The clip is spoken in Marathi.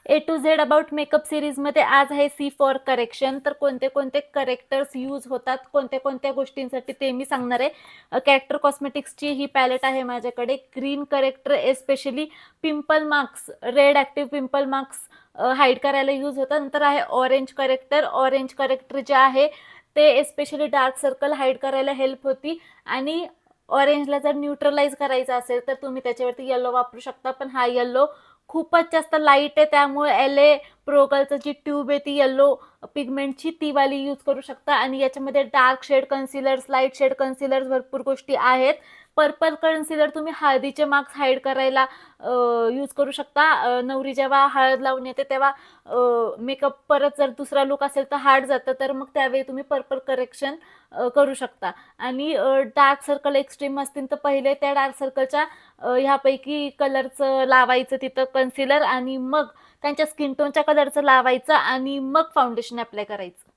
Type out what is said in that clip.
A to Z about makeup सिरीजमध्ये आज आहे सी फॉर करेक्शन. तर कोणते कोणते करेक्टर्स यूज होतात, कोणत्या कोणत्या गोष्टींसाठी ते मी सांगणार आहे. कॅरेक्टर कॉस्मेटिक्सची ही पॅलेट आहे माझ्याकडे. Green character especially pimple marks, red active pimple marks hide करायला यूज होतं. नंतर आहे ऑरेंज करेक्टर. ऑरेंज करेक्टर जे आहे ते एस्पेशली डार्क सर्कल हाईड करायला हेल्प होती. आणि ऑरेंजला जर न्यूट्रलाइज करायचं असेल तर तुम्ही त्याच्यावरती येलो वापरू शकता, पण हा येलो खूपच जास्त लाईट आहे, त्यामुळे LA प्रोगलचं जी ट्यूब आहे ती येलो पिगमेंटची ती वाली यूज करू शकता. आणि याच्यामध्ये डार्क शेड कन्सिलर्स, लाईट शेड कन्सिलर्स भरपूर गोष्टी आहेत. पर्पल कन्सिलर तुम्ही हळदीचे मार्क्स हाईड करायला यूज करू शकता. नवरी जेव्हा हळद लावून येते तेव्हा मेकअप परत जर दुसरा लुक असेल तर हार्ड जातं, तर मग त्यावेळी तुम्ही पर्पल करेक्शन करू शकता. आणि डार्क सर्कल एक्स्ट्रीम असतील तर पहिले त्या डार्क सर्कलच्या ह्यापैकी कलरचं लावायचं तिथं कन्सिलर, आणि मग त्यांच्या स्किन टोनच्या कलरचं लावायचं आणि मग फाउंडेशन अप्लाय करायचं.